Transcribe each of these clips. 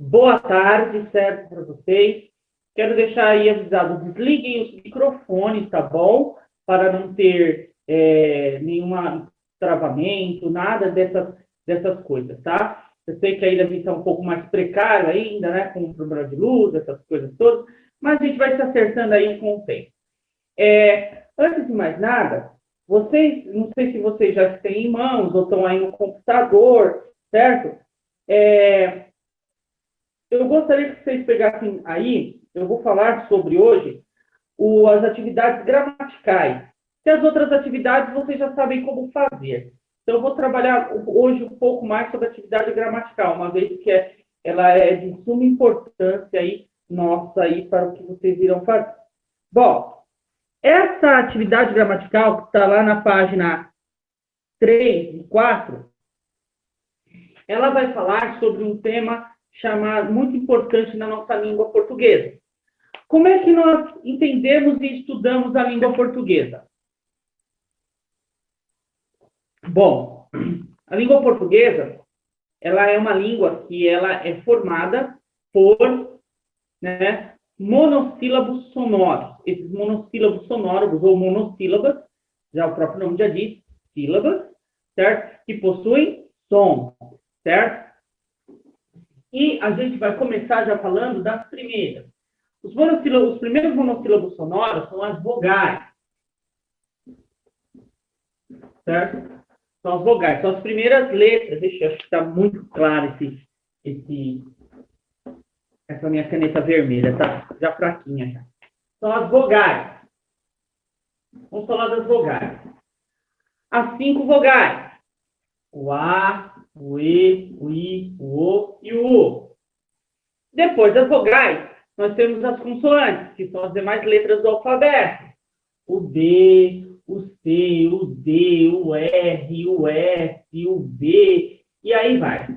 Boa tarde, certo, para vocês. Quero deixar aí avisado, desliguem os microfones, tá bom? Para não ter nenhum travamento, nada dessas coisas, tá? Eu sei que ainda está um pouco mais precário ainda, né? Com o problema de luz, essas coisas todas, mas a gente vai se acertando aí com o tempo. Antes de mais nada, vocês, não sei se vocês já têm em mãos ou estão aí no computador, certo? Eu gostaria que vocês pegassem aí, eu vou falar sobre hoje as atividades gramaticais. E as outras atividades vocês já sabem como fazer. Então, eu vou trabalhar hoje um pouco mais sobre a atividade gramatical, uma vez que ela é de suma importância aí, nossa, aí, para o que vocês irão fazer. Bom, essa atividade gramatical, que está lá na página 3 e 4, ela vai falar sobre um tema chamado, muito importante na nossa língua portuguesa. Como é que nós entendemos e estudamos a língua portuguesa? Bom, a língua portuguesa, ela é uma língua que ela é formada por, né, monossílabos sonoros. Esses monossílabos sonoros, ou monossílabas, já o próprio nome já diz, sílabas, certo? Que possuem som, certo? E a gente vai começar já falando das primeiras. Os primeiros monossílabos sonoros são as vogais, certo? São as vogais, são as primeiras letras. Deixa eu acho que está muito claro essa minha caneta vermelha, tá já fraquinha já. São as vogais. Vamos falar das vogais. As 5 vogais. O A, o E, o I, o O e o U. Depois das vogais, nós temos as consoantes, que são as demais letras do alfabeto. O D, o C, o D, o R, o S, o V, e aí vai.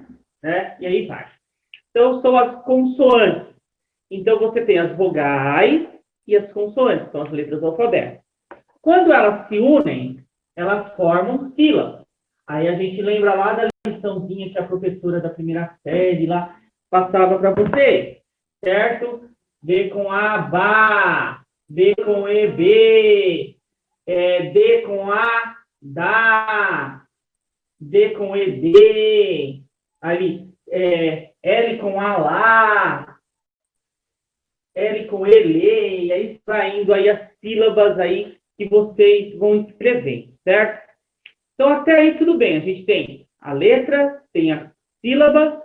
Né? E aí vai. Então, são as consoantes. Então, você tem as vogais e as consoantes, são as letras do alfabeto. Quando elas se unem, elas formam sílabas. Aí a gente lembra lá da liçãozinha que a professora da primeira série lá passava para vocês, certo? B com A, ba. B com E, B. D com A, dá. D com E, D. Aí, L com A, lá. L com E, lê. E aí vai indo aí as sílabas aí que vocês vão escrever, certo? Então, até aí tudo bem. A gente tem a letra, tem a sílaba,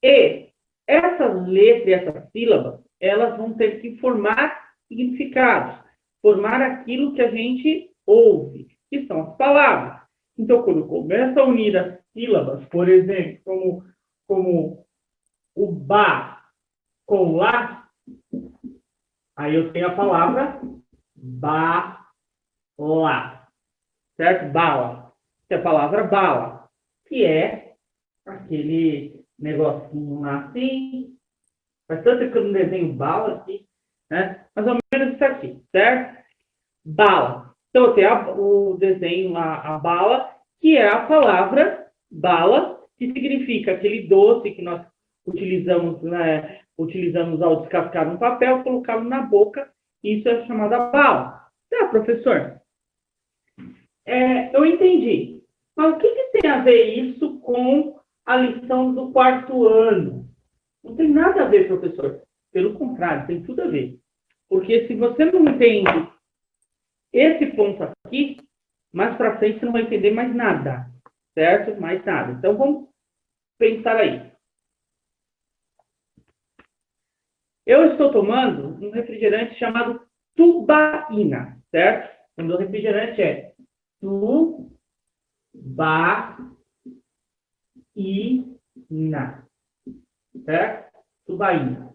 e essas letras e essas sílabas, elas vão ter que formar significados, formar aquilo que a gente ouve, que são as palavras. Então, quando começa a unir as sílabas, por exemplo, como o ba com lá, aí eu tenho a palavra bala, certo? Bala. Que é a palavra bala, que é aquele negocinho lá assim. Faz tanto tempo que eu não desenho bala aqui, né? Mais ou menos isso aqui, certo? Bala. Então, eu tenho o desenho lá, a bala, que é a palavra bala, que significa aquele doce que nós utilizamos, né, utilizamos ao descascar um papel, colocá-lo na boca, isso é chamada bala. Tá, professor? Eu entendi. Mas o que tem a ver isso com a lição do 4º ano? Não tem nada a ver, professor. Pelo contrário, tem tudo a ver. Porque se você não entende esse ponto aqui, mais para frente você não vai entender mais nada. Certo? Mais nada. Então, vamos pensar aí. Eu estou tomando um refrigerante chamado tubaína, certo? O meu refrigerante é tubaína, certo? Tubaína.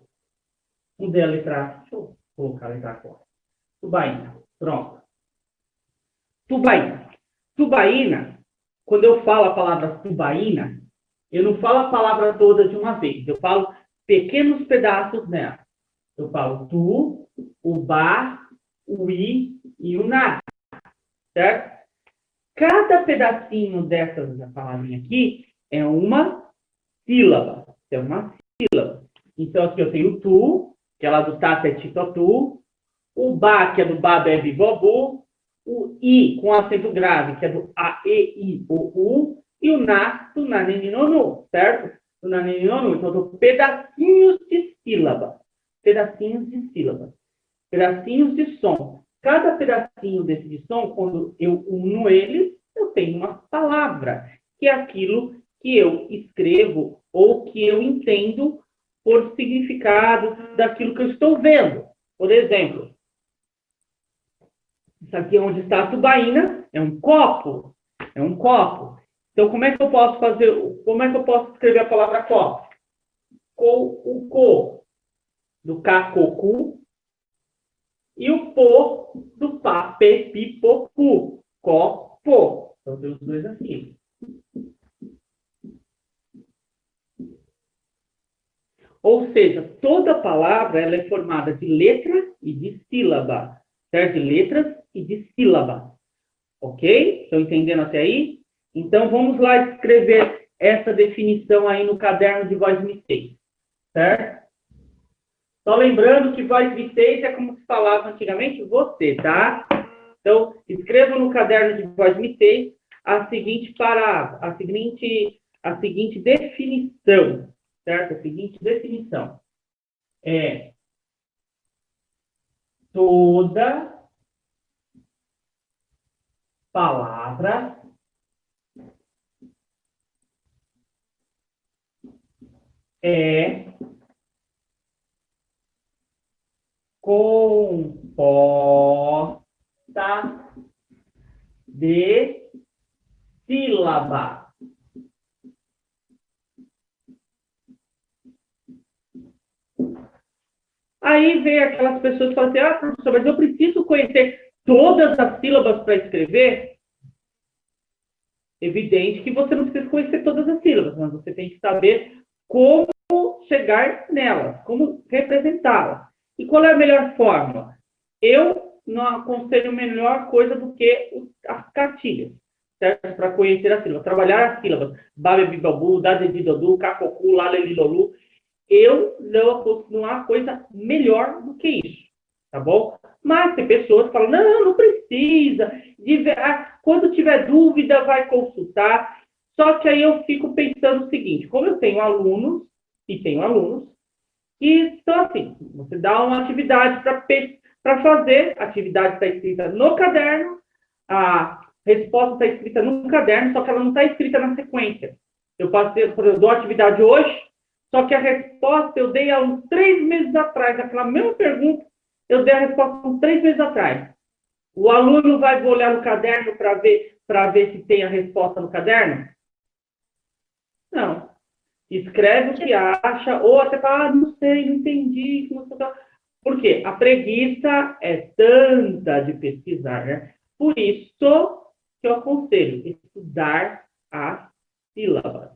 Vamos ver a letra A. Deixa eu colocar a letra A fora. Tubaína. Pronto. Tubaína. Tubaína, quando eu falo a palavra tubaína, eu não falo a palavra toda de uma vez. Eu falo pequenos pedaços nela. Eu falo tu, o ba, o i e o na. Certo? Cada pedacinho dessas palavrinha aqui é uma sílaba. É uma sílabas. Então, aqui eu tenho tu, que é lá do Tata é Titotu, o ba, que é do Baba é Bibobu, o i com acento grave, que é do a, e, i, o, u, e o na, do nanininu, certo? Do nanininu, então eu dou pedacinhos de sílaba. Pedacinhos de sílaba. Pedacinhos de som. Cada pedacinho desse de som, quando eu uno eles, eu tenho uma palavra, que é aquilo que eu escrevo ou que eu entendo por significado daquilo que eu estou vendo. Por exemplo, isso aqui onde está a tubaína é um copo. É um copo. Então, como é que eu posso fazer, como é que eu posso escrever a palavra copo? O co, do cacocu, e o po, do papê, pipocu. Copo. Então, tem os dois assim. Ou seja, toda palavra ela é formada de letra e de sílaba. Certo? De letras e de sílaba. Ok? Estão entendendo até aí? Então, vamos lá escrever essa definição aí no caderno de voz mistake. Certo? Só lembrando que voz mistake é como se falava antigamente você, tá? Então, escreva no caderno de voz mistake a seguinte palavra, a seguinte definição, certo? A seguinte definição é toda palavra é composta de sílaba. Aí vem aquelas pessoas que falam assim, professor, mas eu preciso conhecer todas as sílabas para escrever? Evidente que você não precisa conhecer todas as sílabas, mas você tem que saber como chegar nelas, como representá-las. E qual é a melhor forma? Eu não aconselho melhor coisa do que as cartilhas, certo? Para conhecer as sílabas, trabalhar as sílabas. Babe, bibabu, dadedidodu, cacocu, lalelilolu. Não há coisa melhor do que isso, tá bom? Mas tem pessoas que falam, não precisa. Quando tiver dúvida, vai consultar. Só que aí eu fico pensando o seguinte, como eu tenho alunos, que estão assim, você dá uma atividade para fazer, a atividade está escrita no caderno, a resposta está escrita no caderno, só que ela não está escrita na sequência. Eu dou a atividade hoje, só que a resposta eu dei há uns 3 meses atrás, aquela mesma pergunta, eu dei a resposta uns 3 meses atrás. O aluno vai olhar no caderno para ver se tem a resposta no caderno? Não. Escreve o que acha, ou até fala, não sei, não entendi. Por quê? A preguiça é tanta de pesquisar, né? Por isso que eu aconselho estudar as sílabas.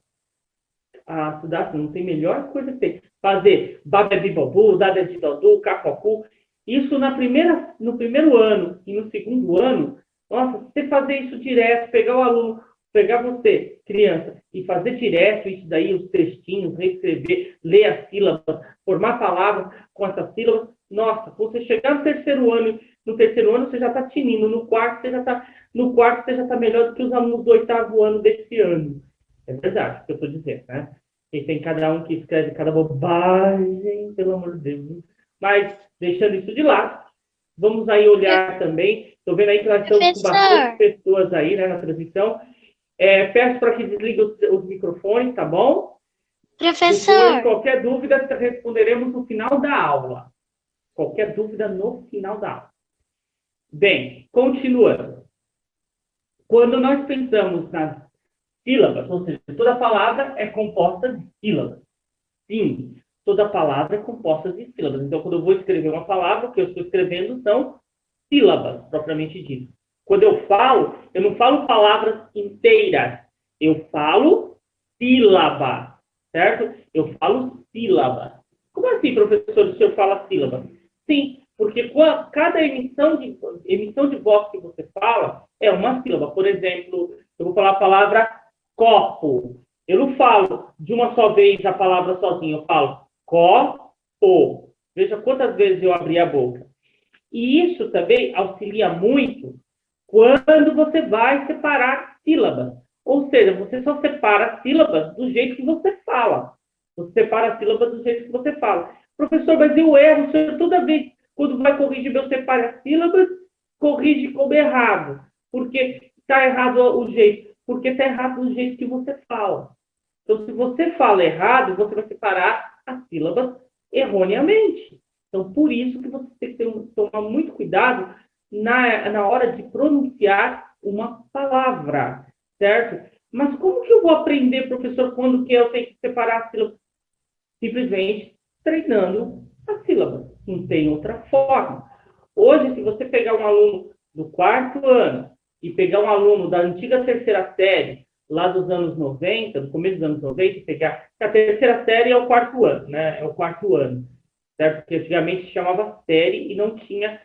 Estudar, não tem melhor coisa que tem. Fazer babebibobu, dadedidodu, cacocu. Isso no primeiro ano e no segundo ano, nossa, você fazer isso direto, pegar o aluno, pegar você, criança, e fazer direto isso daí, os textinhos, reescrever, ler as sílabas, formar palavras com essas sílabas, nossa, quando você chegar no terceiro ano você já está tinindo, no quarto você já está melhor do que os alunos do 8º ano desse ano. É verdade o que eu estou dizendo, né? E tem cada um que escreve cada bobagem, pelo amor de Deus. Mas, deixando isso de lado, vamos aí olhar também. Estou vendo aí que nós estamos com bastante pessoas aí, né, na transmissão. Peço para que desligue os microfones, tá bom? Professor. Depois, qualquer dúvida, responderemos no final da aula. Qualquer dúvida no final da aula. Bem, continuando. Quando nós pensamos nas sílabas, ou seja, toda palavra é composta de sílabas. Sim, toda palavra é composta de sílabas. Então, quando eu vou escrever uma palavra, o que eu estou escrevendo são sílabas, propriamente dito. Quando eu não falo palavras inteiras. Eu falo sílaba, certo? Eu falo sílaba. Como assim, professor, o senhor fala sílaba? Sim, porque cada emissão de voz que você fala é uma sílaba. Por exemplo, eu vou falar a palavra copo. Eu não falo de uma só vez a palavra sozinha, eu falo copo. Veja quantas vezes eu abri a boca. E isso também auxilia muito quando você vai separar sílabas. Ou seja, você só separa sílabas do jeito que você fala. Você separa sílabas do jeito que você fala. Professor, mas eu erro, o senhor toda vez, quando vai corrigir meu separa sílabas, corrige como errado. Porque está errado o jeito. Porque está errado do jeito que você fala. Então, se você fala errado, você vai separar as sílabas erroneamente. Então, por isso que você tem que tomar muito cuidado na hora de pronunciar uma palavra, certo? Mas como que eu vou aprender, professor, quando que eu tenho que separar as sílabas? Simplesmente treinando as sílabas. Não tem outra forma. Hoje, se você pegar um aluno do quarto ano e pegar um aluno da antiga terceira série, lá dos anos 90, do começo dos anos 90, e pegar... A terceira série é o quarto ano, né? É o quarto ano, certo? Porque antigamente se chamava série e não tinha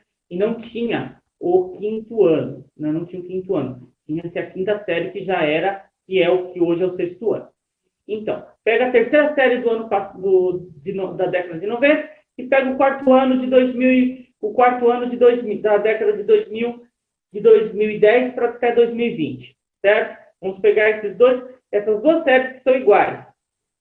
o quinto ano, né? Não tinha o quinto ano. Tinha-se a quinta série, que já era, que é o que hoje é o sexto ano. Então, pega a terceira série do ano da década de 90 e pega o quarto ano de 2000, o quarto ano de 2000, da década de 2000, de 2010 para até 2020, certo? Vamos pegar essas duas séries que são iguais.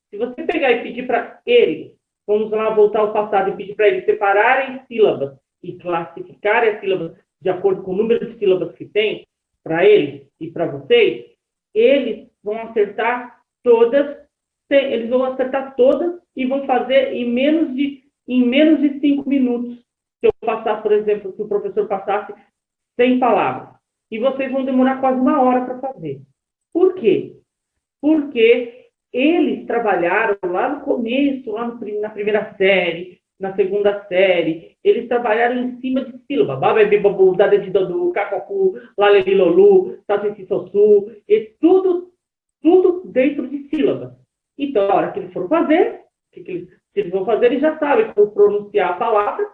Se você pegar e pedir para eles, vamos lá voltar ao passado e pedir para eles separarem sílabas e classificarem as sílabas de acordo com o número de sílabas que tem, para eles e para vocês, eles vão acertar todas, eles vão acertar todas e vão fazer em menos de 5 minutos. Se eu passar, por exemplo, se o professor passasse 100 palavras. E vocês vão demorar quase uma hora para fazer. Por quê? Porque eles trabalharam lá no começo, na primeira série, na segunda série, eles trabalharam em cima de sílaba. Bababibabu, dadedidodu, cacocu, lalelilolu, tassissossu, e tudo dentro de sílabas. Então, a hora que eles foram fazer, eles vão fazer, eles já sabem como pronunciar a palavra.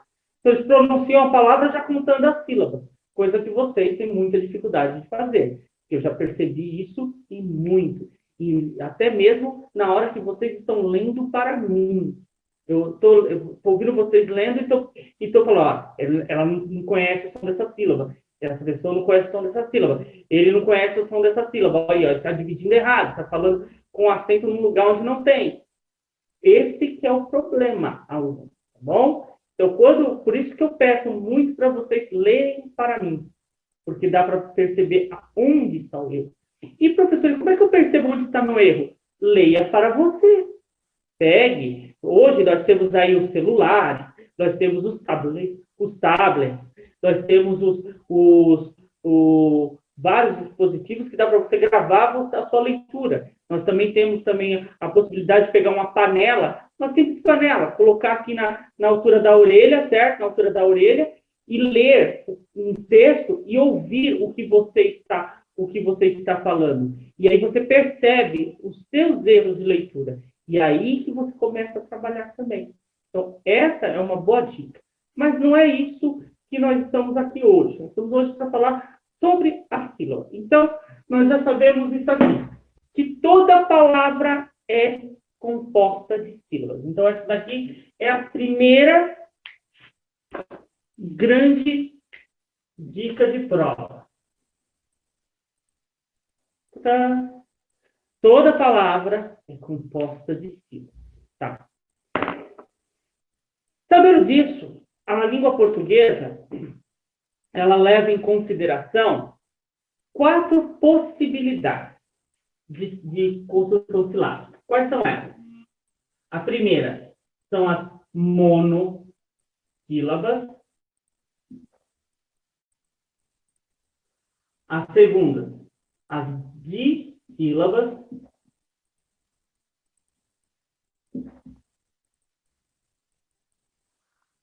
Então, eles pronunciam a palavra já contando as sílabas, coisa que vocês têm muita dificuldade de fazer. Eu já percebi isso e muito. E até mesmo na hora que vocês estão lendo para mim. Eu estou ouvindo vocês lendo e estou falando, ó, ela não conhece o som dessa sílaba. Essa pessoa não conhece o som dessa sílaba. Ele não conhece o som dessa sílaba. Olha, está dividindo errado, está falando com acento num lugar onde não tem. Esse que é o problema, aluno, tá bom? Então, por isso que eu peço muito para vocês lerem para mim, porque dá para perceber onde está o erro. E, professor, como é que eu percebo onde está meu erro? Leia para você. Pegue. Hoje nós temos aí os celulares, nós temos os tablets, nós temos vários dispositivos que dá para você gravar a sua leitura. Nós também temos a possibilidade de pegar uma panela, uma simples panela, colocar aqui na altura da orelha, certo? Na altura da orelha, e ler um texto e ouvir o que você está falando. E aí você percebe os seus erros de leitura. E aí que você começa a trabalhar também. Então, essa é uma boa dica. Mas não é isso que nós estamos aqui hoje. Nós estamos hoje para falar sobre a sílaba. Então, nós já sabemos isso aqui, que toda palavra é composta de sílabas. Então, essa daqui é a primeira grande dica de prova. Tá? Toda palavra é composta de sílabas. Tá? Sabendo disso, a língua portuguesa, ela leva em consideração 4 possibilidades de construção silábica. Quais são elas? A primeira são as monossílabas. A segunda, as dissílabas.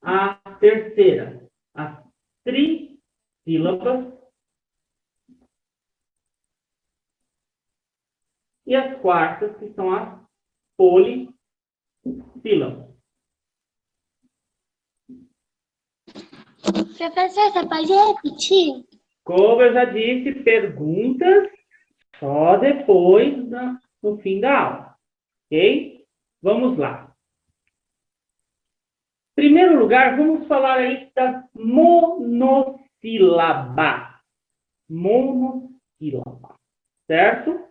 A terceira, as trissílabas. E as quartas, que são as polissílabas. Professor, você pode repetir? Como eu já disse, perguntas só depois no fim da aula. Ok? Vamos lá. Em primeiro lugar, vamos falar aí das monossílabas. Monossílaba. Certo? O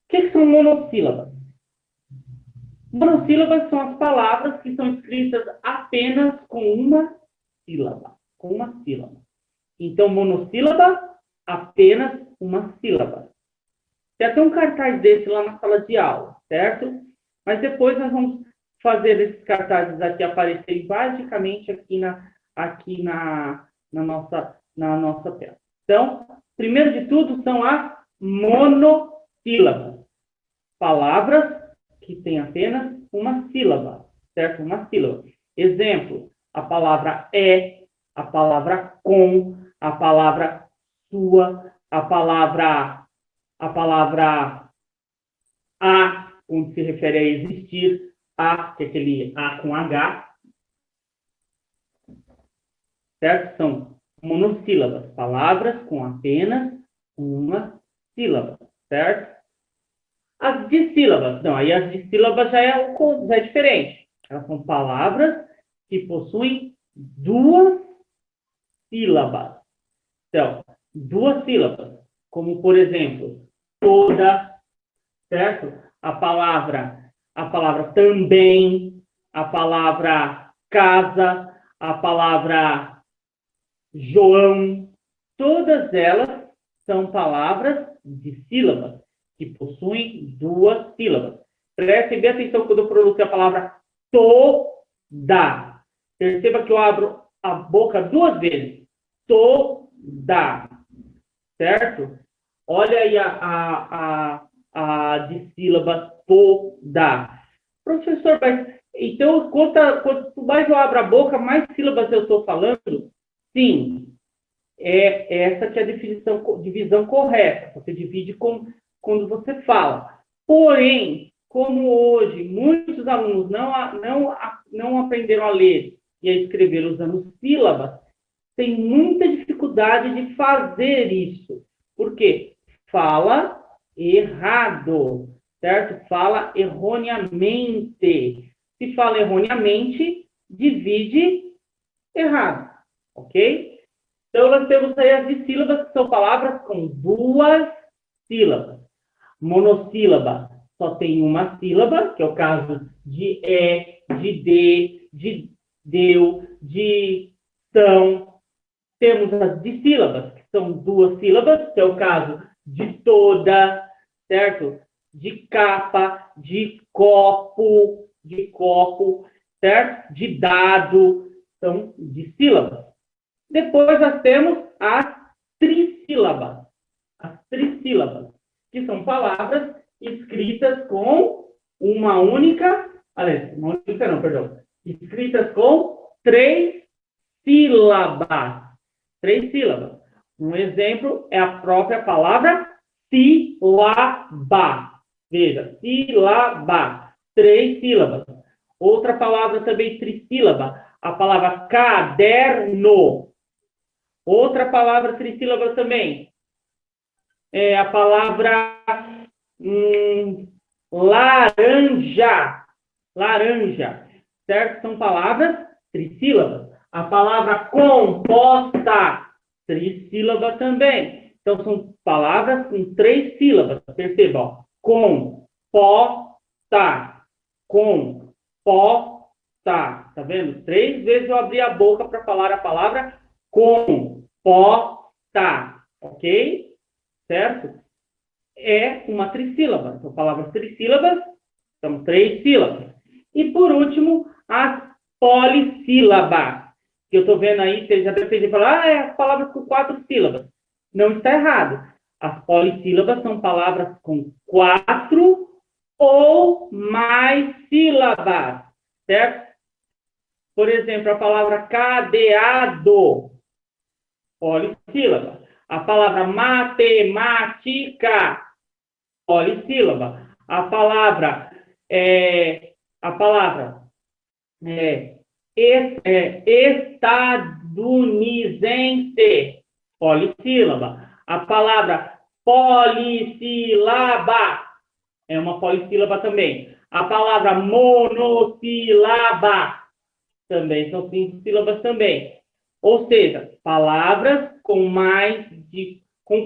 que são monossílabas? Monossílabas são as palavras que são escritas apenas com uma sílaba. Com uma sílaba. Então, monossílaba, apenas uma sílaba. Tem até um cartaz desse lá na sala de aula, certo? Mas depois nós vamos fazer esses cartazes aqui aparecerem basicamente aqui na nossa tela. Então, primeiro de tudo, são as monossílabas. Palavras que têm apenas uma sílaba, certo? Uma sílaba. Exemplo, a palavra é, a palavra com, a palavra sua, a palavra a, quando se refere a existir, a, que é aquele a com H, certo? São monossílabas, palavras com apenas uma sílaba, certo? As dissílabas, não, aí as dissílabas já é diferente. Elas são palavras que possuem duas sílabas. Então, duas sílabas, como por exemplo, toda, certo? A palavra também, a palavra casa, a palavra João, todas elas são palavras dissílabas, que possuem duas sílabas. Preste bem atenção quando eu pronuncio a palavra toda. Perceba que eu abro a boca duas vezes. Toda. Certo? Olha aí a dissílaba toda. Professor, mas então, quanto mais eu abro a boca, mais sílabas eu estou falando? Sim. É essa que é a divisão correta. Você divide quando você fala. Porém, como hoje muitos alunos não aprenderam a ler e a escrever usando sílabas, tem muita dificuldade de fazer isso. Por quê? Fala errado, certo? Fala erroneamente. Se fala erroneamente, divide errado, ok? Então, nós temos aí as dissílabas, que são palavras com duas sílabas. Monossílaba só tem uma sílaba, que é o caso de de deu, de são. Temos as dissílabas, que são duas sílabas, que é o caso de toda, certo? De capa, de copo, certo? De dado, são dissílabas. Depois nós temos as trissílabas. As trissílabas, que são palavras escritas com uma única, escritas com três sílabas. Três sílabas. Um exemplo é a própria palavra sílaba. Veja, sílaba. Três sílabas. Outra palavra também trissílaba, a palavra caderno. Outra palavra trissílaba também é a palavra laranja. Laranja. Certo? São palavras trissílabas. A palavra composta, trissílaba também. Então, são palavras com três sílabas. Perceba, ó. Composta. Composta. Tá vendo? 3 vezes eu abri a boca para falar a palavra composta. Ok? Certo? É uma trissílaba. São palavras trissílabas, são 3 sílabas. E, por último, as polissílabas. Que eu estou vendo aí, você já deve ter falado, é palavras com 4 sílabas. Não está errado. As polissílabas são palavras com 4 ou mais sílabas, certo? Por exemplo, a palavra cadeado, polissílaba. A palavra matemática, polissílaba. A palavra estadunidense, polissílaba. A palavra polissílaba, é uma polissílaba também. A palavra monossílaba também são 5 sílabas também. Ou seja, palavras com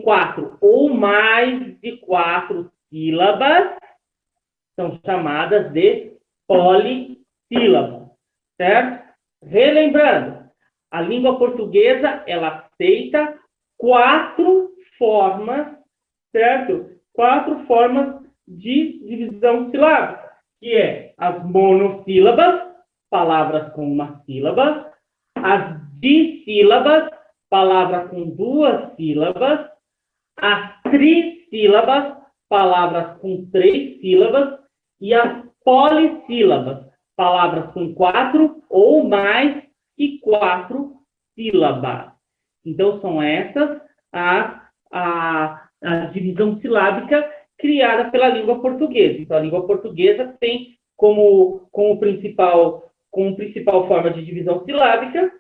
4 ou mais de 4 sílabas são chamadas de polissílabas, certo? Relembrando, a língua portuguesa, ela aceita 4 formas, certo? 4 formas de divisão silábica, que é as monossílabas, palavras com uma sílaba, as dissílabas, palavras com 2 sílabas, as trissílabas, palavras com 3 sílabas, e as polissílabas, palavras com 4 ou mais que 4 sílabas. Então, são essas a divisão silábica criada pela língua portuguesa. Então, a língua portuguesa tem como principal forma de divisão silábica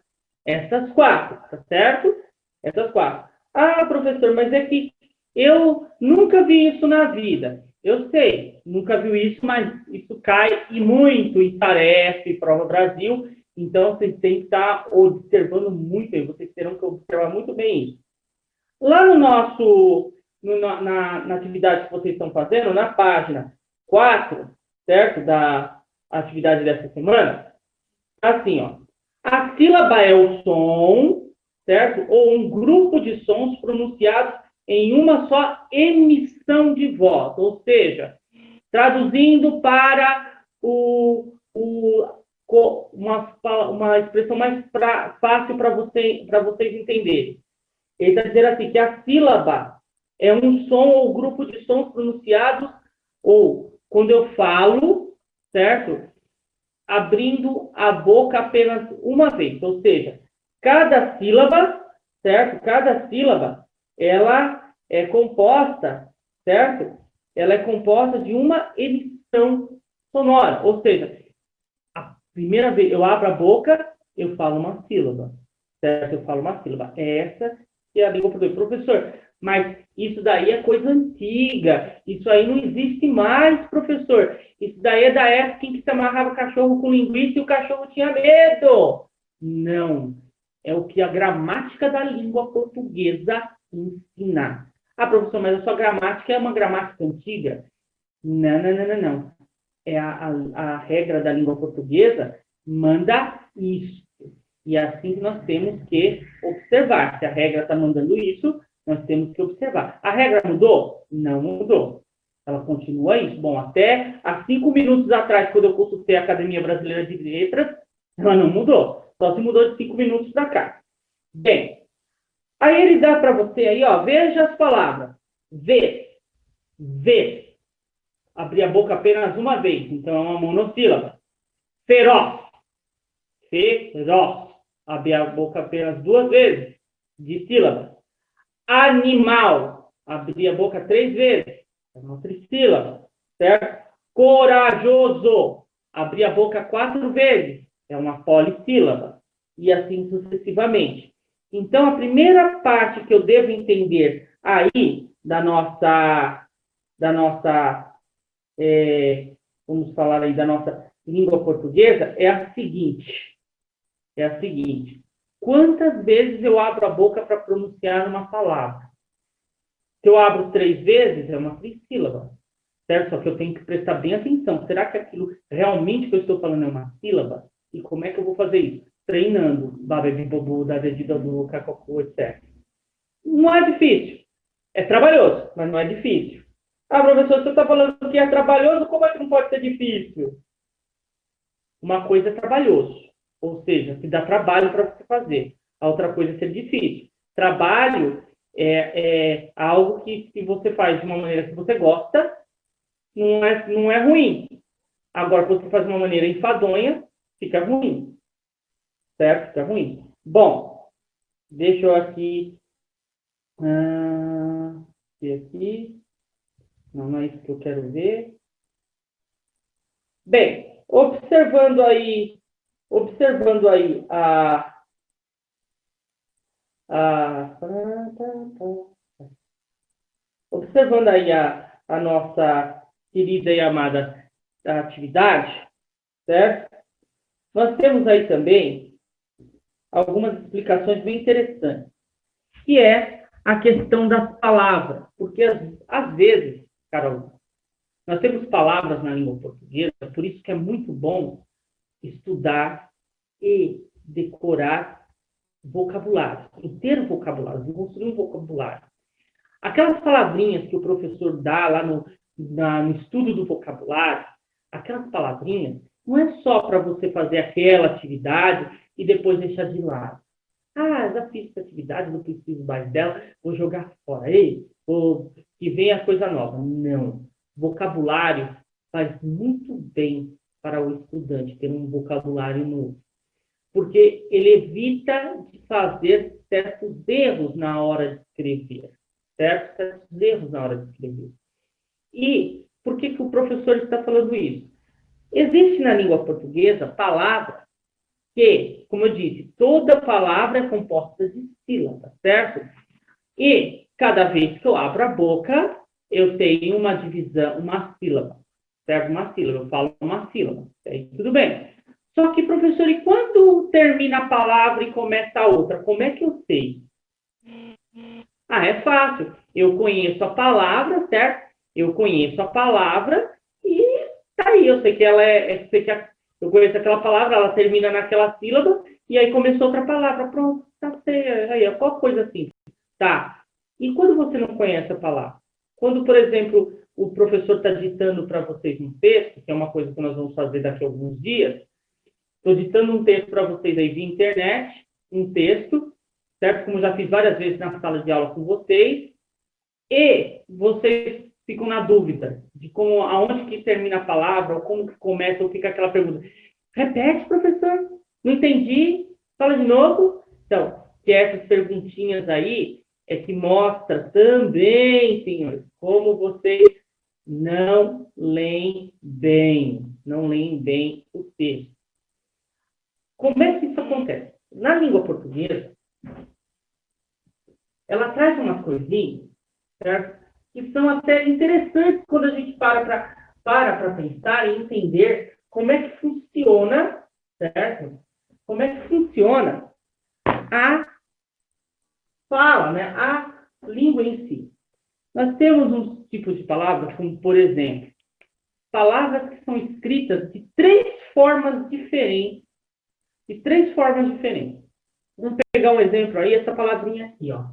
essas 4, tá certo? Essas 4. Ah, professor, mas é que eu nunca vi isso na vida. Eu sei, nunca viu isso, mas isso cai e muito em tarefa e prova Brasil. Então, vocês têm que estar observando muito bem. Vocês terão que observar muito bem isso. Lá no nosso, na atividade que vocês estão fazendo, na página 4, certo? Da atividade dessa semana, assim, ó. A sílaba é o som, certo? Ou um grupo de sons pronunciados em uma só emissão de voz. Ou seja, traduzindo para uma expressão mais fácil para vocês entenderem. Ele está dizendo assim, que a sílaba é um som ou grupo de sons pronunciados, ou quando eu falo, certo? Abrindo a boca apenas uma vez. Ou seja, cada sílaba, certo? Cada sílaba, ela é composta, certo? Ela é composta de uma emissão sonora. Ou seja, a primeira vez eu abro a boca, eu falo uma sílaba, certo? Eu falo uma sílaba. Essa é a língua portuguesa. Professor, mas isso daí é coisa antiga. Isso aí não existe mais, professor. Isso daí é da época em que se amarrava cachorro com linguiça e o cachorro tinha medo. Não. É o que a gramática da língua portuguesa ensina. Ah, professor, mas a sua gramática é uma gramática antiga? Não, não, não, não, não. É a regra da língua portuguesa manda isso. E é assim que nós temos que observar. Se a regra está mandando isso, nós temos que observar. A regra mudou? Não mudou. Ela continua isso. Bom, até há 5 minutos atrás, quando eu consultei a Academia Brasileira de Letras, ela não mudou. Só se mudou de 5 minutos para cá. Bem, aí ele dá para você aí, ó, veja as palavras. Vê. Abrir a boca apenas uma vez, então é uma monossílaba. Feroz. Feroz. Abrir a boca apenas 2 vezes, de sílaba. Animal. Abrir a boca 3 vezes, é uma trissílaba, certo? Corajoso. Abrir a boca 4 vezes, é uma polissílaba. E assim sucessivamente. Então, a primeira parte que eu devo entender aí da nossa vamos falar aí da nossa língua portuguesa, é a seguinte. Quantas vezes eu abro a boca para pronunciar uma palavra? Se eu abro 3 vezes, é uma trissílaba, certo? Só que eu tenho que prestar bem atenção. Será que aquilo realmente que eu estou falando é uma sílaba? E como é que eu vou fazer isso? Treinando. Babebi, bobu, dadedi, do cacocô, etc. Não é difícil. É trabalhoso, mas não é difícil. Ah, professor, você está falando que é trabalhoso, como é que não pode ser difícil? Uma coisa é trabalhoso, ou seja, que dá trabalho para você fazer. A outra coisa é ser difícil. Trabalho é algo que, se você faz de uma maneira que você gosta, não é ruim. Agora, se você faz de uma maneira enfadonha, fica ruim. Certo? Fica ruim. Bom, deixa eu aqui... aqui... Não é isso que eu quero ver. Bem, observando aí observando aí a nossa querida e amada atividade, certo? Nós temos aí também algumas explicações bem interessantes, que é a questão das palavras. Porque, às vezes, Carol, nós temos palavras na língua portuguesa, por isso que é muito bom estudar e decorar vocabulário, ter vocabulário, construir um vocabulário. Aquelas palavrinhas que o professor dá lá no estudo do vocabulário, aquelas palavrinhas, não é só para você fazer aquela atividade e depois deixar de lado. Ah, já fiz essa atividade, não preciso mais dela, vou jogar fora. Ei, que venha coisa nova. Não. Vocabulário faz muito bem para o estudante ter um vocabulário novo, porque ele evita de fazer certos erros na hora de escrever, certos erros na hora de escrever. E por que o professor está falando isso? Existe na língua portuguesa palavras que, como eu disse, toda palavra é composta de sílabas, certo? E cada vez que eu abro a boca, eu tenho uma divisão, uma sílaba, certo? Uma sílaba, eu falo uma sílaba, aí tudo bem. Só que, professor, e quando termina a palavra e começa a outra, como é que eu sei? Ah, é fácil. Eu conheço a palavra, certo? Eu conheço a palavra e tá aí. Eu sei que ela eu conheço aquela palavra, ela termina naquela sílaba e aí começou outra palavra. Pronto, tá certo. Aí, qualquer coisa assim. Tá. E quando você não conhece a palavra? Quando, por exemplo, o professor está ditando para vocês um texto, que é uma coisa que nós vamos fazer daqui a alguns dias, estou ditando um texto para vocês aí via internet, um texto, certo? Como já fiz várias vezes na sala de aula com vocês, e vocês ficam na dúvida de aonde que termina a palavra, ou como que começa, ou fica aquela pergunta. Repete, professor, não entendi, fala de novo. Então, que essas perguntinhas aí é que mostra também, senhores, como vocês não leem bem o texto. Como é que isso acontece? Na língua portuguesa, ela traz umas coisinhas, certo? Que são até interessantes quando a gente para pensar e entender como é que funciona, certo? Como é que funciona a fala, né? A língua em si. Nós temos uns tipos de palavras, como, por exemplo, palavras que são escritas de três formas diferentes. Vamos pegar um exemplo aí, essa palavrinha aqui, ó.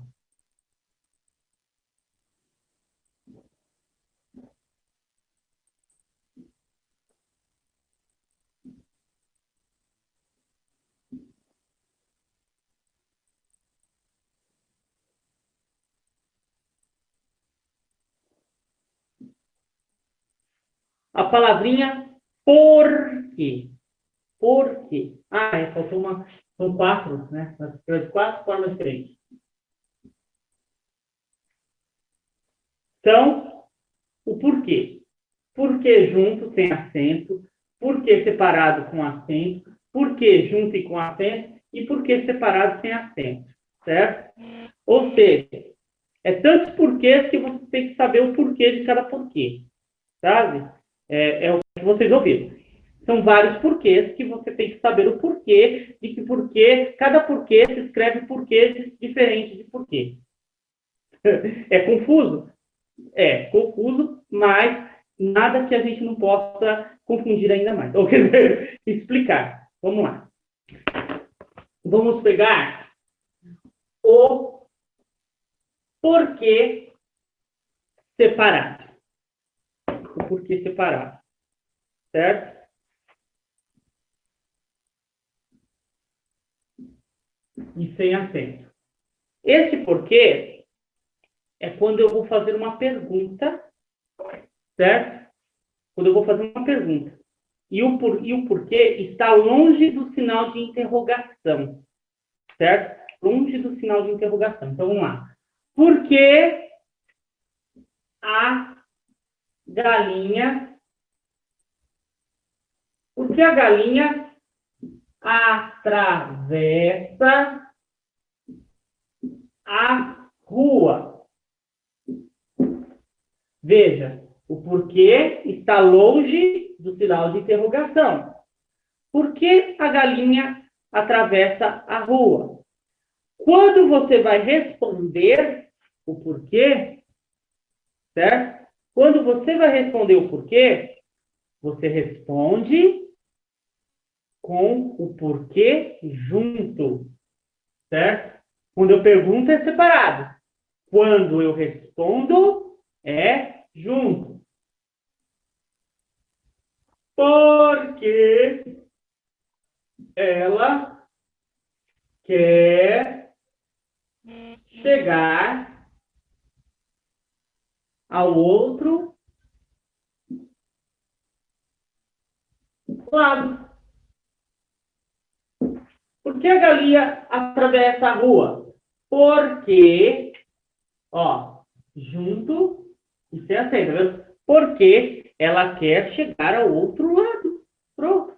A palavrinha por quê. Por quê? Ah, faltou uma. São quatro, né? Quatro formas diferentes. Então, o porquê. Porquê junto, sem acento. Porquê separado com acento. Porquê junto e com acento. E porquê separado sem acento. Certo? Ou seja, é tantos porquês que você tem que saber o porquê de cada porquê. Sabe? É o que vocês ouviram. São vários porquês que você tem que saber o porquê, de que porquê, cada porquê se escreve porquê diferente de porquê. É confuso? É confuso, mas nada que a gente não possa confundir ainda mais. Ou quer dizer, explicar. Vamos lá. Vamos pegar o porquê separado. O porquê separado. Certo? E sem acento. Esse porquê é quando eu vou fazer uma pergunta, certo? Quando eu vou fazer uma pergunta. E o porquê está longe do sinal de interrogação, certo? Longe do sinal de interrogação. Então, vamos lá. Por que a galinha... Por que a galinha atravessa a rua? Veja, O porquê está longe do sinal de interrogação. Por que a galinha atravessa a rua? Quando você vai responder o porquê, certo? Quando você vai responder o porquê, você responde com o porquê junto, certo? Quando eu pergunto, é separado. Quando eu respondo, é junto. Porque ela quer chegar ao outro lado. Por que a galinha atravessa a rua? Porque, ó, junto e sem acento, tá vendo? Porque ela quer chegar ao outro lado. Pronto.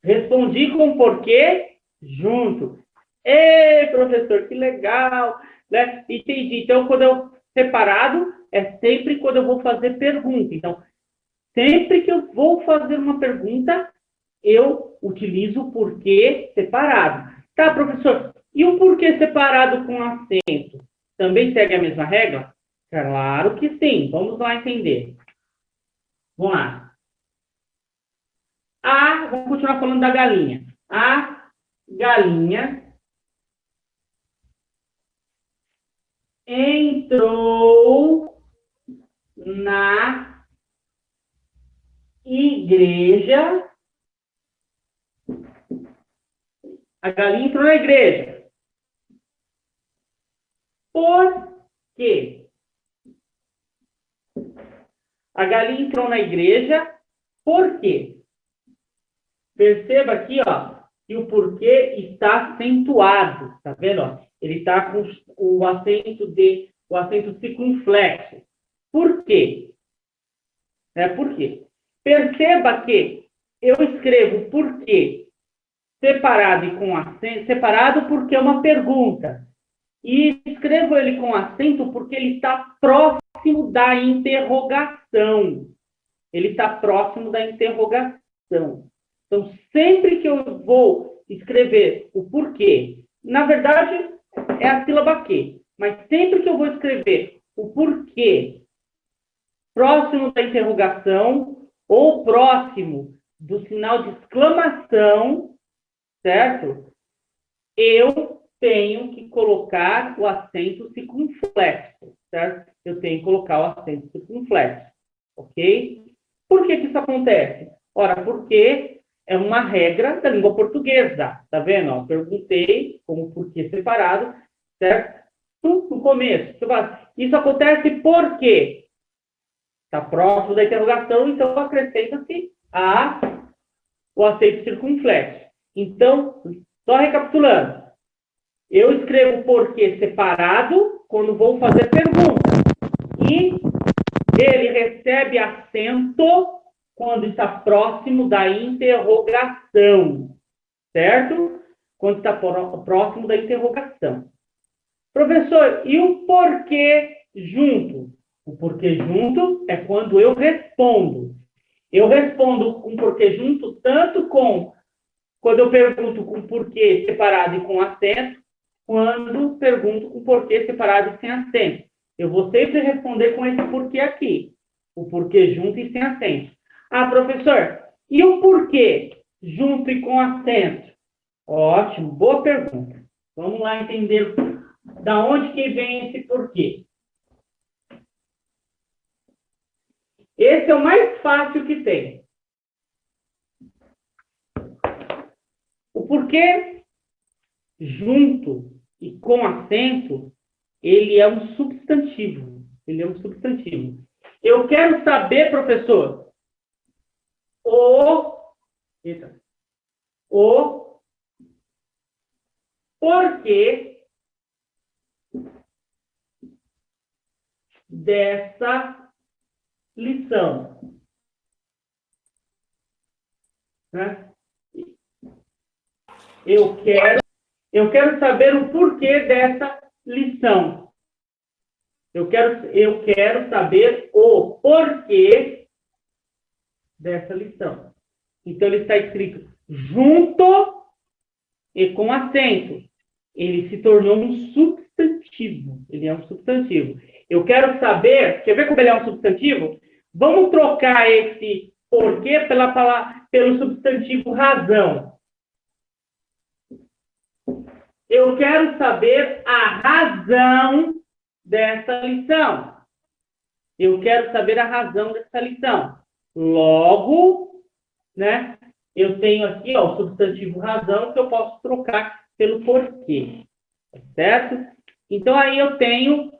Respondi com porquê junto. Ei, professor, que legal, né? Entendi. Então, quando eu separado, é sempre quando eu vou fazer pergunta. Então, sempre que eu vou fazer uma pergunta, eu utilizo o porquê separado. Tá, professor, e o porquê separado com acento? Também segue a mesma regra? Claro que sim. Vamos lá entender. Vamos lá. Vamos continuar falando da galinha. A galinha entrou na igreja. A galinha entrou na igreja. Por quê? A galinha entrou na igreja. Por quê? Perceba aqui, ó, que o porquê está acentuado. Tá vendo? Ó? Ele está com o acento circunflexo. Por quê? Por quê? Perceba que eu escrevo por quê separado e com acento, separado porque é uma pergunta. E escrevo ele com acento porque ele está próximo da interrogação. Ele está próximo da interrogação. Então, sempre que eu vou escrever o porquê, na verdade, é a sílaba que, mas sempre que eu vou escrever o porquê próximo da interrogação ou próximo do sinal de exclamação, certo? Eu tenho que colocar o acento circunflexo, certo? Eu tenho que colocar o acento circunflexo, ok? Por que isso acontece? Ora, porque é uma regra da língua portuguesa, tá vendo? Ó, perguntei como porquê separado, certo? No começo. Isso acontece porque está próximo da interrogação, então acrescenta-se o acento circunflexo. Então, só recapitulando, eu escrevo porquê separado quando vou fazer pergunta. E ele recebe acento quando está próximo da interrogação, certo? Quando está próximo da interrogação. Professor, e o porquê junto? O porquê junto é quando eu respondo. Eu respondo com porquê junto tanto quando eu pergunto com porquê separado e com acento, quando pergunto com porquê separado e sem acento. Eu vou sempre responder com esse porquê aqui. O porquê junto e sem acento. Professor, e o porquê junto e com acento? Ótimo, boa pergunta. Vamos lá entender da onde que vem esse porquê. Esse é o mais fácil que tem. O porquê junto e com acento, ele é um substantivo. Ele é um substantivo. Eu quero saber, professor, o porquê dessa lição. Né? Eu quero saber o porquê dessa lição. Eu quero saber o porquê dessa lição. Então, ele está escrito junto e com acento. Ele se tornou um substantivo. Ele é um substantivo. Eu quero saber... Quer ver como ele é um substantivo? Vamos trocar esse porquê pelo substantivo razão. Eu quero saber a razão dessa lição. Eu quero saber a razão dessa lição. Logo, né, eu tenho aqui ó, o substantivo razão que eu posso trocar pelo porquê. Certo? Então, aí eu tenho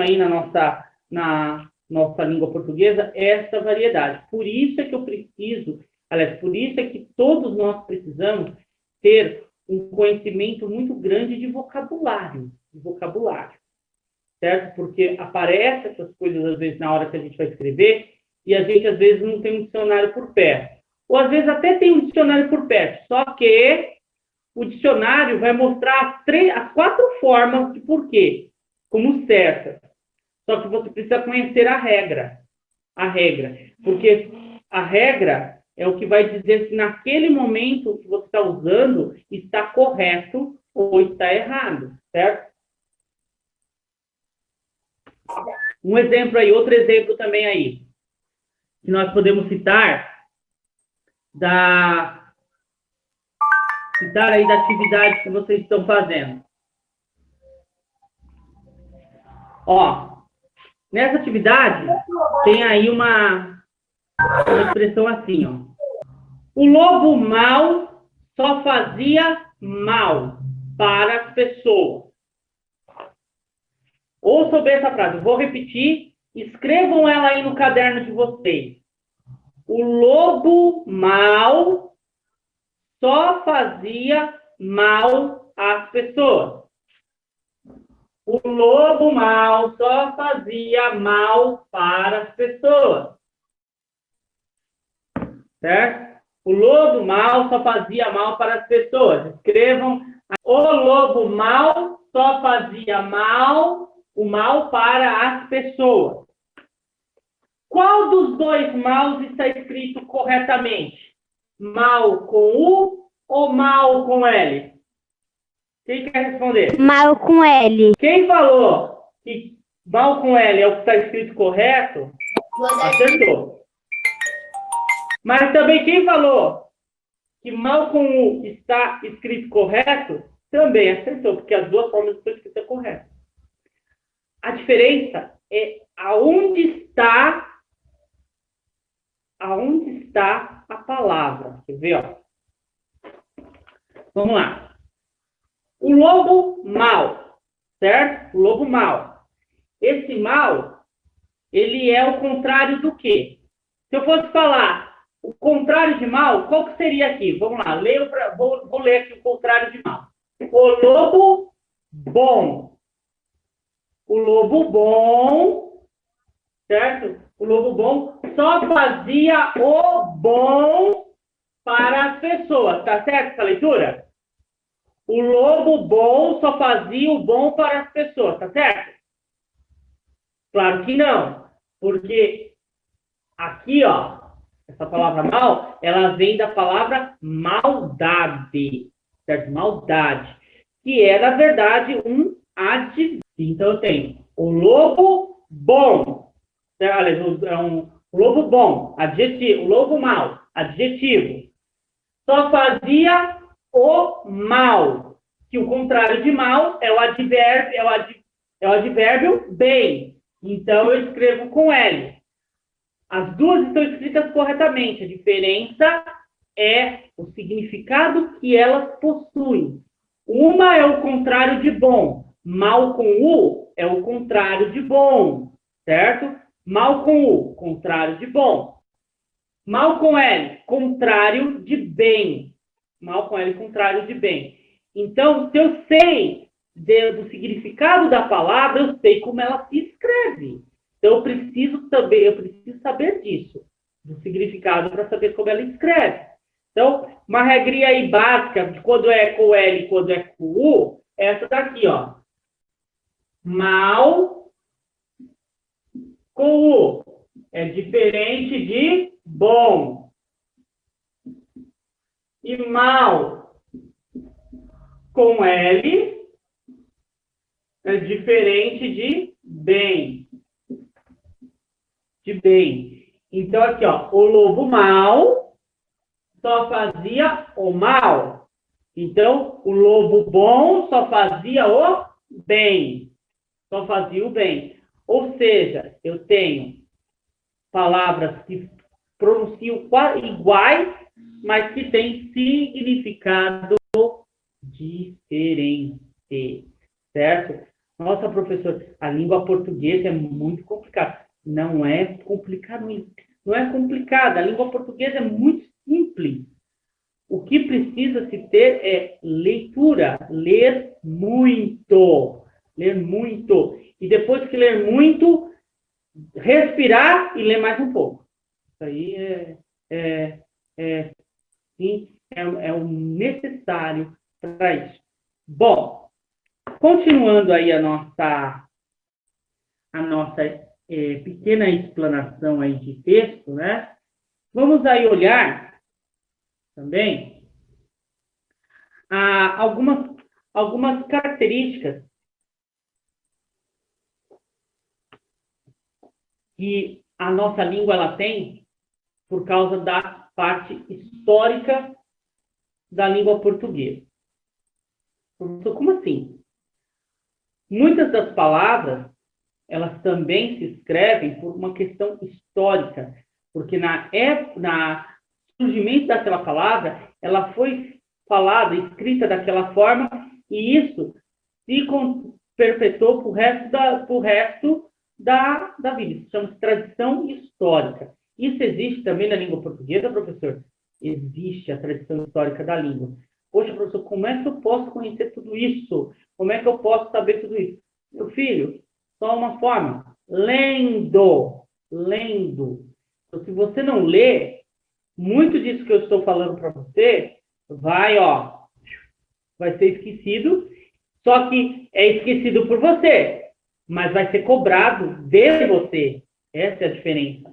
aí na nossa língua portuguesa essa variedade. Por isso é que eu preciso, aliás, por isso é que todos nós precisamos ter um conhecimento muito grande de vocabulário. Certo? Porque aparecem essas coisas, às vezes, na hora que a gente vai escrever, e a gente, às vezes, não tem um dicionário por perto. Ou, às vezes, até tem um dicionário por perto, só que o dicionário vai mostrar as 4 formas de porquê, como certas. Só que você precisa conhecer a regra. Porque a regra é o que vai dizer se naquele momento que você está usando está correto ou está errado, certo? Um exemplo aí, outro exemplo também aí, que nós podemos citar aí da atividade que vocês estão fazendo. Ó, nessa atividade tem aí uma expressão assim, ó. O lobo mau só fazia mal para as pessoas. Ouçam bem essa frase, eu vou repetir, escrevam ela aí no caderno de vocês. O lobo mau só fazia mal às pessoas. O lobo mau só fazia mal para as pessoas. Certo? O lobo mau só fazia mal para as pessoas. Escrevam. O lobo mau só fazia o mal para as pessoas. Qual dos dois maus está escrito corretamente? Mal com U ou mal com L? Quem quer responder? Mal com L. Quem falou que mal com L é o que está escrito correto, acertou. Mas também quem falou que mal com U está escrito correto, também acertou, porque as duas formas estão escritas corretas. A diferença é aonde está a palavra. Quer ver, ó? Vamos lá. O lobo mau, certo? O lobo mau. Esse mal, ele é o contrário do quê? Se eu fosse falar o contrário de mal, qual que seria aqui? Vamos lá, vou ler aqui o contrário de mal. O lobo bom. O lobo bom, certo? O lobo bom só fazia o bom para as pessoas. Tá certo essa leitura? O lobo bom só fazia o bom para as pessoas. Tá certo? Claro que não. Porque aqui, ó, essa palavra mal, ela vem da palavra maldade. Certo? Maldade. Que é, na verdade, um adjetivo. Então, eu tenho o lobo bom. É um lobo bom, adjetivo. O lobo mau, adjetivo. Só fazia o mal. Que o contrário de mal é o advérbio, é o advérbio bem. Então, eu escrevo com L. As duas estão escritas corretamente. A diferença é o significado que elas possuem. Uma é o contrário de bom. Mal com U é o contrário de bom, certo? Mal com U, contrário de bom. Mal com L, contrário de bem. Mal com L, contrário de bem. Então, se eu sei do significado da palavra, eu sei como ela se escreve. Então, eu preciso saber disso, do significado, para saber como ela escreve. Então, uma regrinha aí básica de quando é com L e quando é com U, é essa daqui, ó. Mal com U. É diferente de bom. E mal com L é diferente de bem. De bem. Então, aqui, ó, o lobo mau só fazia o mal. Então, o lobo bom só fazia o bem. Só fazia o bem. Ou seja, eu tenho palavras que pronunciam iguais, mas que têm significado diferente. Certo? Nossa, professor, a língua portuguesa é muito complicada. Não é complicado isso. Não é complicada. A língua portuguesa é muito simples. O que precisa se ter é leitura. Ler muito. Ler muito. E depois que ler muito, respirar e ler mais um pouco. Isso aí é o necessário para isso. Bom, continuando aí a nossa pequena explanação aí de texto, né? Vamos aí olhar também algumas características que a nossa língua ela tem por causa da parte histórica da língua portuguesa. Como assim? Muitas das palavras, elas também se escrevem por uma questão histórica, porque na surgimento daquela palavra, ela foi falada, escrita daquela forma, e isso se perpetuou para o resto da vida. Isso chama-se tradição histórica. Isso existe também na língua portuguesa, professor? Existe a tradição histórica da língua. Poxa, professor, como é que eu posso conhecer tudo isso? Como é que eu posso saber tudo isso? Meu filho, só uma forma, lendo. Então, se você não lê, muito disso que eu estou falando para você vai ser esquecido, só que é esquecido por você, mas vai ser cobrado de você. Essa é a diferença.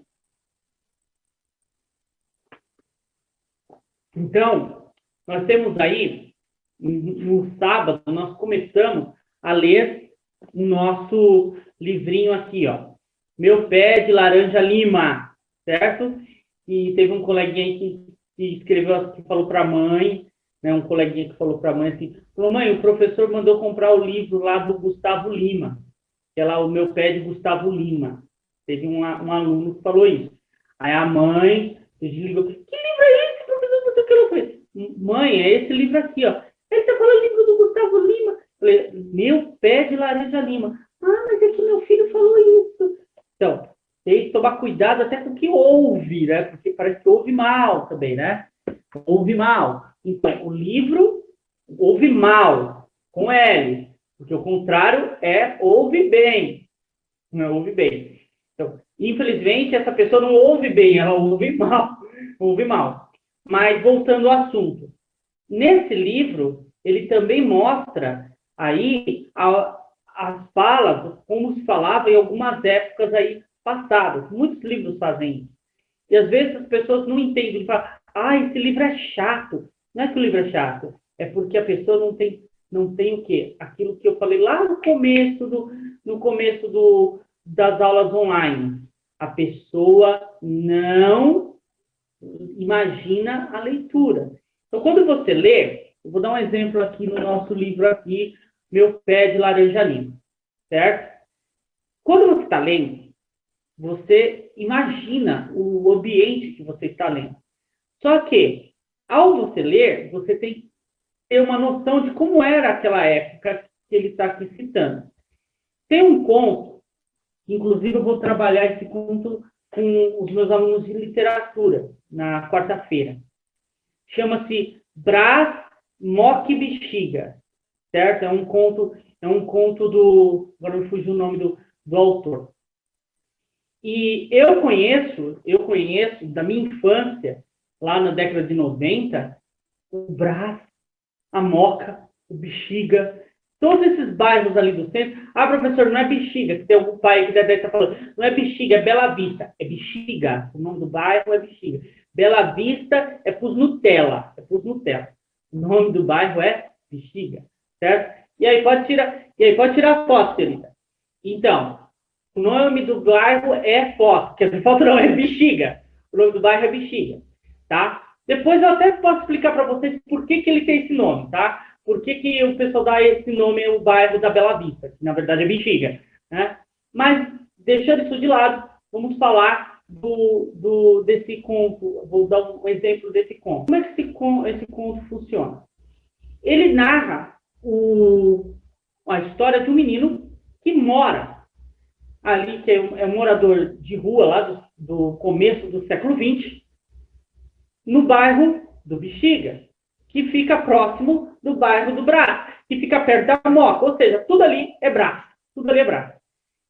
Então, nós temos aí, no sábado, nós começamos a ler o nosso livrinho aqui, ó. Meu Pé de Laranja Lima, certo? E teve um coleguinha aí que escreveu, que falou para a mãe, né? Um coleguinha que falou para a mãe assim, falou, mãe, o professor mandou comprar o livro lá do Gustavo Lima, que é lá o Meu Pé de Gustavo Lima. Teve um aluno que falou isso. Aí a mãe desligou, que livro é esse, professor? Você que não fez? Mãe, é esse livro aqui, ó. Ele está falando livro do Gustavo Lima. Falei, Meu Pé de Laranja Lima. Ah, mas é que meu filho falou isso. Então, tem que tomar cuidado até com o que ouve, né? Porque parece que ouve mal também, né? Ouve mal. Então, o livro ouve mal, com L. Porque o contrário é ouve bem. Não é ouve bem. Então, infelizmente, essa pessoa não ouve bem, ela ouve mal. Ouve mal. Mas, voltando ao assunto. Nesse livro, ele também mostra aí as falas, como se falava em algumas épocas aí passadas. Muitos livros fazem isso. E às vezes as pessoas não entendem, falam, esse livro é chato. Não é que o livro é chato, é porque a pessoa não tem o quê? Aquilo que eu falei lá no começo das aulas online. A pessoa não imagina a leitura. Então, quando você lê, eu vou dar um exemplo aqui no nosso livro aqui, Meu Pé de Laranja Lima, certo? Quando você está lendo, você imagina o ambiente que você está lendo. Só que, ao você ler, você tem que ter uma noção de como era aquela época que ele está aqui citando. Tem um conto, inclusive eu vou trabalhar esse conto com os meus alunos de literatura, na quarta-feira. Chama-se Brás, Moque Bexiga, certo? É um conto do... Agora me fugiu o nome do autor. E eu conheço da minha infância, lá na década de 90, o Brás, a Moca, o Bexiga, todos esses bairros ali do centro... Ah, professor, não é Bexiga, que tem algum pai que deve estar falando. Não é Bexiga, é Bela Vista. É Bexiga, o nome do bairro é Bexiga. Bela Vista é pros Nutella, O nome do bairro é Bexiga, certo? E aí pode tirar a foto, querida. Então, o nome do bairro é Foto, que a foto não é Bexiga. O nome do bairro é Bexiga, tá? Depois eu até posso explicar para vocês por que ele tem esse nome, tá? Por que o pessoal dá esse nome ao bairro da Bela Vista, que na verdade é Bexiga, né? Mas, deixando isso de lado, vamos falar desse conto. Vou dar um exemplo desse conto. Como é que esse conto funciona? Ele narra a história de um menino que mora ali, que é um morador de rua lá do começo do século XX, no bairro do Bexiga, que fica próximo do bairro do Brás, que fica perto da Moca, ou seja, tudo ali é Brás.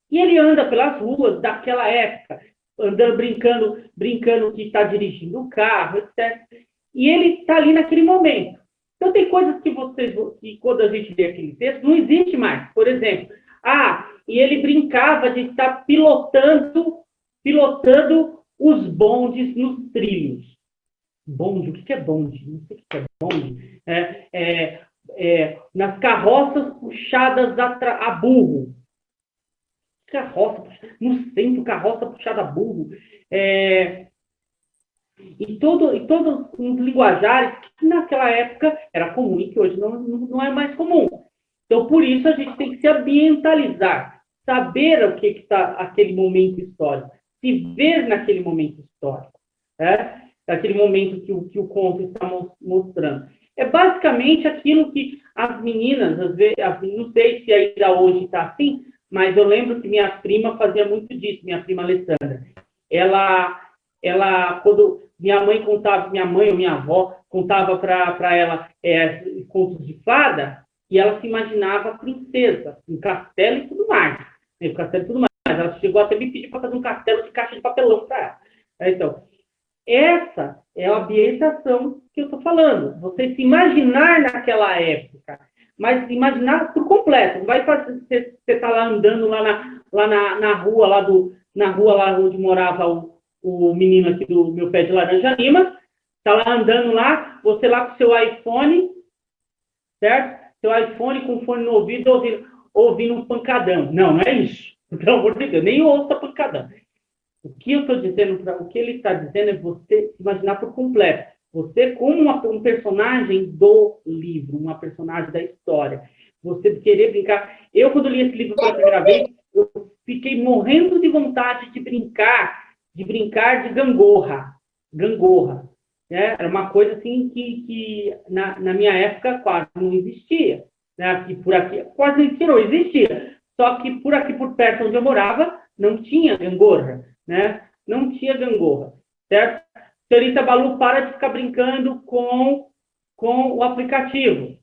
E ele anda pelas ruas daquela época, andando, brincando que está dirigindo o carro, etc. E ele está ali naquele momento. Então, tem coisas que quando a gente lê aquele texto, não existe mais. Por exemplo, e ele brincava de estar pilotando os bondes nos trilhos. Bonde, o que é bonde? Não sei o que é bonde. Nas carroças puxadas a burro. No centro, carroça puxada a burro. E todos os linguajares que naquela época era comum e que hoje não é mais comum. Então, por isso, a gente tem que se ambientalizar, saber o que está aquele momento histórico, se ver naquele momento histórico, naquele momento que o conto está mostrando. É basicamente aquilo que as meninas, às vezes, não sei se ainda hoje está assim, mas eu lembro que minha prima fazia muito disso, minha prima Alessandra. Ela quando minha mãe ou minha avó contava para ela contos de fada, e ela se imaginava princesa, um castelo e tudo mais. Ela chegou até me pedir para fazer um castelo de caixa de papelão para ela. Então, essa é a ambientação que eu estou falando. Você se imaginar naquela época, mas imaginar por completo. Não vai fazer você está lá andando na rua lá onde morava o menino aqui do meu pé de laranja lima, está lá andando lá, você lá com seu iPhone, certo? Seu iPhone com fone no ouvido, ouvindo um pancadão. Não é isso. Pelo amor de Deus, nem ouça pancadão. O que eu estou dizendo, o que ele está dizendo é você se imaginar por completo. Você como um personagem do livro, uma personagem da história. Você querer brincar. Eu, quando li esse livro pela primeira vez, eu fiquei morrendo de vontade de brincar de gangorra. Era uma coisa assim que na minha época quase não existia. Aqui, por aqui, quase não existia. Só que por aqui, por perto onde eu morava, não tinha gangorra. Não tinha gangorra, certo? Senhorita Balu, para de ficar brincando com o aplicativo.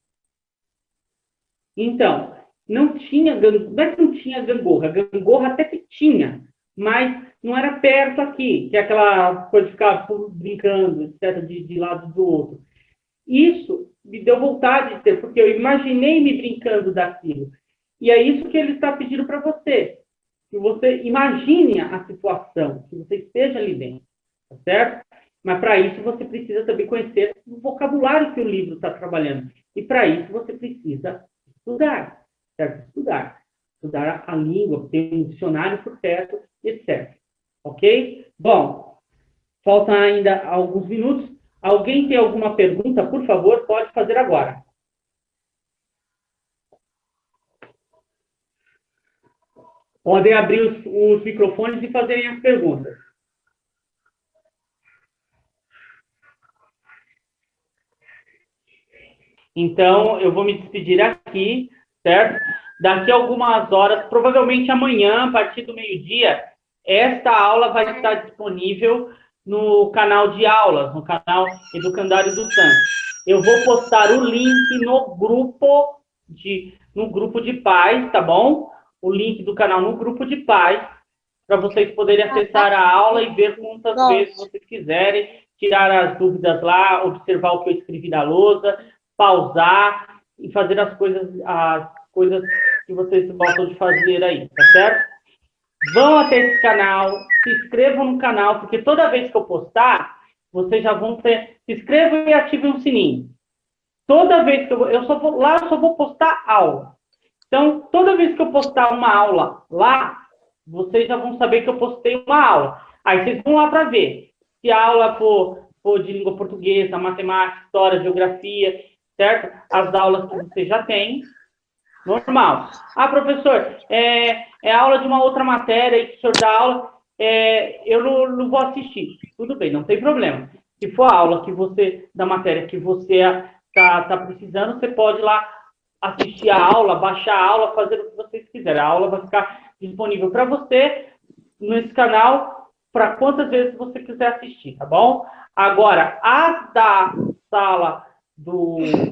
Então, não tinha gangorra. Não é que não tinha gangorra. Gangorra até que tinha, mas não era perto aqui, que é aquela coisa de ficar brincando, etc., de lado do outro. Isso me deu vontade de ter, porque eu imaginei me brincando daquilo. E é isso que ele está pedindo para você. Que você imagine a situação, que você esteja ali dentro, tá certo? Mas para isso você precisa também conhecer o vocabulário que o livro está trabalhando. E para isso você precisa estudar, certo? Estudar a língua, ter um dicionário por perto, etc. Ok? Bom, faltam ainda alguns minutos. Alguém tem alguma pergunta, por favor, pode fazer agora. Podem abrir os microfones e fazerem as perguntas. Então, eu vou me despedir aqui, certo? Daqui a algumas horas, provavelmente amanhã, a partir do meio-dia, esta aula vai estar disponível no canal de aulas, no canal Educandário do Santos. Eu vou postar o link no grupo de pais, tá bom? O link do canal no grupo de pais, para vocês poderem acessar a aula e ver quantas vezes vocês quiserem, tirar as dúvidas lá, observar o que eu escrevi na lousa, pausar e fazer as coisas, coisas que vocês gostam de fazer aí, tá certo? Vão até esse canal, se inscrevam no canal, porque toda vez que eu postar, vocês já vão ter... Se inscrevam e ativem o sininho. Toda vez que eu só vou postar aula. Então, toda vez que eu postar uma aula lá, vocês já vão saber que eu postei uma aula. Aí vocês vão lá para ver. Se a aula for de língua portuguesa, matemática, história, geografia, certo? As aulas que vocês já têm, normal. Ah, professor, é aula de uma outra matéria aí que o senhor dá aula, eu não vou assistir. Tudo bem, não tem problema. Se for a aula da matéria que você tá precisando, você pode ir lá assistir a aula, baixar a aula, fazer o que vocês quiserem. A aula vai ficar disponível para você nesse canal para quantas vezes você quiser assistir, tá bom? Agora, a da sala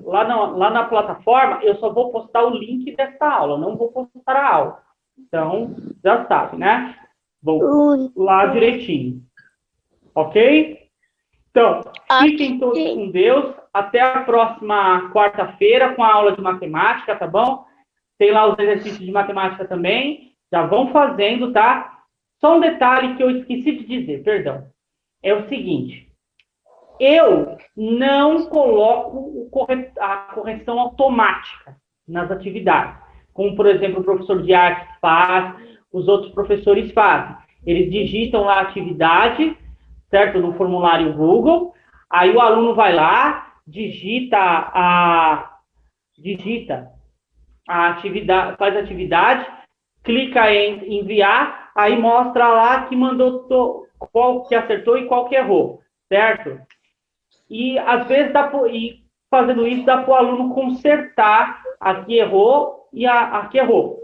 lá na plataforma, eu só vou postar o link dessa aula, não vou postar a aula. Então, já sabe, né? Vou lá direitinho. Ok? Então, fiquem todos com Deus. Até a próxima quarta-feira com a aula de matemática, tá bom? Tem lá os exercícios de matemática também. Já vão fazendo, tá? Só um detalhe que eu esqueci de dizer, perdão. É o seguinte. Eu não coloco a correção automática nas atividades. Como, por exemplo, o professor de arte faz, os outros professores fazem. Eles digitam lá a atividade, certo? No formulário Google. Aí o aluno vai lá, digita a atividade, faz a atividade, clica em enviar, aí mostra lá que mandou qual que acertou e qual que errou, certo? E às vezes fazendo isso dá para o aluno consertar a que errou e a que errou.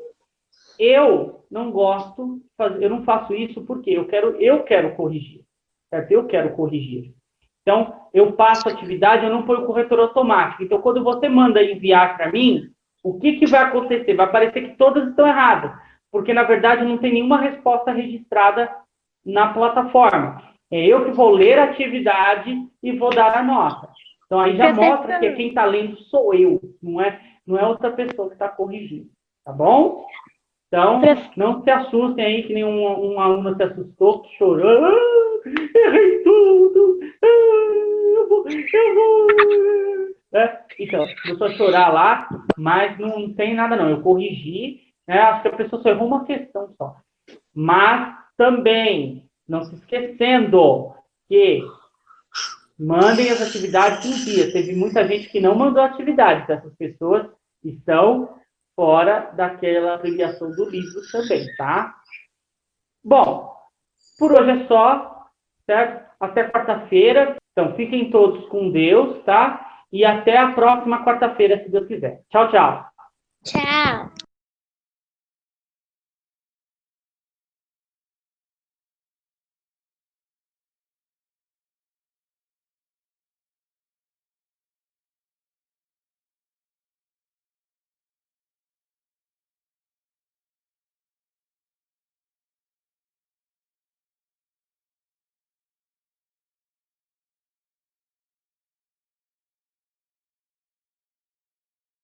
Eu não gosto, eu não faço isso porque eu quero corrigir, certo? Eu quero corrigir. Então, eu passo a atividade, eu não ponho o corretor automático. Então, quando você manda enviar para mim, o que vai acontecer? Vai parecer que todas estão erradas, porque, na verdade, não tem nenhuma resposta registrada na plataforma. É eu que vou ler a atividade e vou dar a nota. Então, aí já mostra que quem está lendo sou eu, não é outra pessoa que está corrigindo. Tá bom? Então, não se assustem aí, que nem um aluno se assustou, que chorou. Errei tudo! Eu vou... Então, começou a chorar lá, mas não tem nada não. Eu corrigi, né? Acho que a pessoa só errou uma questão só. Mas também, não se esquecendo que mandem as atividades em dia. Teve muita gente que não mandou atividades. Essas pessoas estão fora daquela abreviação do livro também, tá? Bom, por hoje é só, certo? Até quarta-feira. Então, fiquem todos com Deus, tá? E até a próxima quarta-feira, se Deus quiser. Tchau, tchau. Tchau.